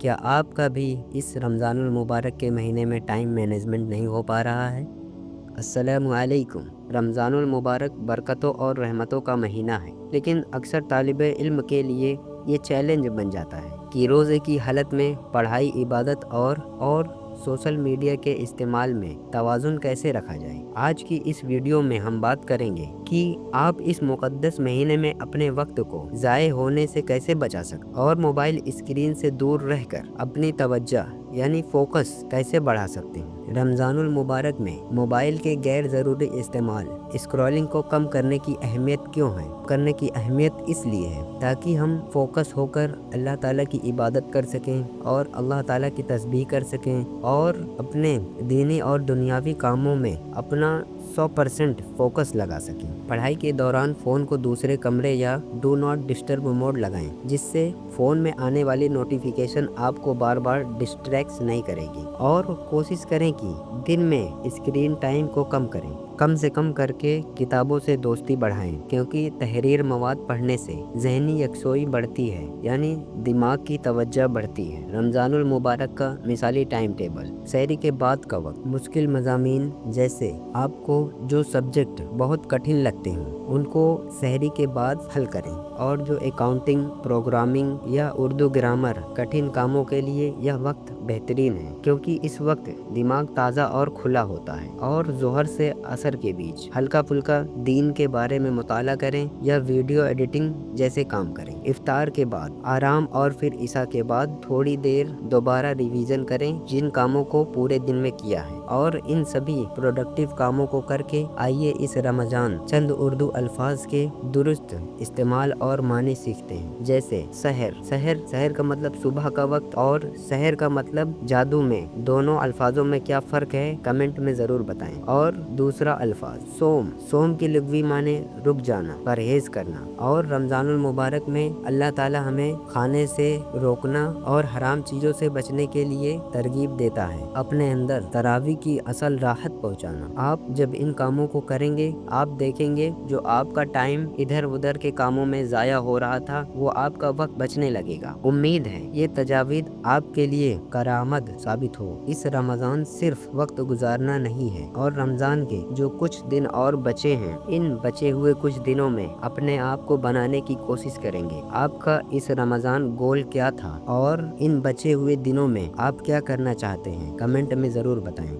کیا آپ کا بھی اس رمضان المبارک کے مہینے میں ٹائم مینجمنٹ نہیں ہو پا رہا ہے؟ السلام علیکم۔ رمضان المبارک برکتوں اور رحمتوں کا مہینہ ہے، لیکن اکثر طالب علم کے لیے یہ چیلنج بن جاتا ہے کہ روزے کی حالت میں پڑھائی، عبادت اور سوشل میڈیا کے استعمال میں توازن کیسے رکھا جائے۔ آج کی اس ویڈیو میں ہم بات کریں گے کہ آپ اس مقدس مہینے میں اپنے وقت کو ضائع ہونے سے کیسے بچا سکتے اور موبائل اسکرین سے دور رہ کر اپنی توجہ یعنی فوکس کیسے بڑھا سکتے ہیں۔ رمضان المبارک میں موبائل کے غیر ضروری استعمال، اسکرولنگ کو کم کرنے کی اہمیت کیوں ہے؟ کرنے کی اہمیت اس لیے ہے تاکہ ہم فوکس ہو کر اللہ تعالیٰ کی عبادت کر سکیں اور اللہ تعالیٰ کی تسبیح کر سکیں اور اپنے دینی اور دنیاوی کاموں میں اپنا 100% فوکس لگا سکیں۔ پڑھائی کے دوران فون کو دوسرے کمرے یا ڈو ناٹ ڈسٹرب موڈ لگائیں، جس سے فون میں آنے والی نوٹیفیکیشن آپ کو بار بار ڈسٹریکٹ نہیں کرے گی، اور کوشش کریں کہ دن میں اسکرین ٹائم کو کم کریں، کم سے کم کر کے کتابوں سے دوستی بڑھائیں، کیونکہ تحریر مواد پڑھنے سے ذہنی یکسوئی بڑھتی ہے، یعنی دماغ کی توجہ بڑھتی ہے۔ رمضان المبارک کا مثالی ٹائم ٹیبل: سحری کے بعد کا وقت، مشکل مضامین جیسے آپ کو جو سبجیکٹ بہت کٹھن لگتے ہیں ان کو سحری کے بعد حل کریں، اور جو اکاؤنٹنگ، پروگرامنگ یا اردو گرامر کٹھن کاموں کے لیے یہ وقت بہترین ہے، کیونکہ اس وقت دماغ تازہ اور کھلا ہوتا ہے۔ اور ظہر سے عصر کے بیچ ہلکا پھلکا دین کے بارے میں مطالعہ کریں یا ویڈیو ایڈیٹنگ جیسے کام کریں۔ افطار کے بعد آرام، اور پھر عشاء کے بعد تھوڑی دیر دوبارہ ریویژن کریں جن کاموں کو پورے دن میں کیا ہے، اور ان سبھی پروڈکٹیو کاموں کو کر کے آئیے اس رمضان چند اردو الفاظ کے درست استعمال اور معنی سیکھتے ہیں، جیسے سحر کا مطلب صبح کا وقت، اور سحر کا مطلب جادو میں دونوں الفاظوں میں کیا فرق ہے کمنٹ میں ضرور بتائیں۔ اور دوسرا الفاظ سوم کی لغوی معنی رک جانا، پرہیز کرنا، اور رمضان المبارک میں اللہ تعالی ہمیں کھانے سے روکنا اور حرام چیزوں سے بچنے کے لیے ترغیب دیتا ہے، اپنے اندر تراویح کی اصل راحت پہنچانا۔ آپ جب ان کاموں کو کریں گے، آپ دیکھیں گے جو آپ کا ٹائم ادھر ادھر کے کاموں میں ضائع ہو رہا تھا وہ آپ کا وقت بچنے لگے گا۔ امید ہے یہ تجاویز آپ کے لیے کارآمد ثابت ہو۔ اس رمضان صرف وقت گزارنا نہیں ہے، اور رمضان کے جو کچھ دن اور بچے ہیں ان بچے ہوئے کچھ دنوں میں اپنے آپ کو بنانے کی کوشش کریں گے۔ آپ کا اس رمضان گول کیا تھا، اور ان بچے ہوئے دنوں میں آپ کیا کرنا چاہتے ہیں کمنٹ میں ضرور بتائیں۔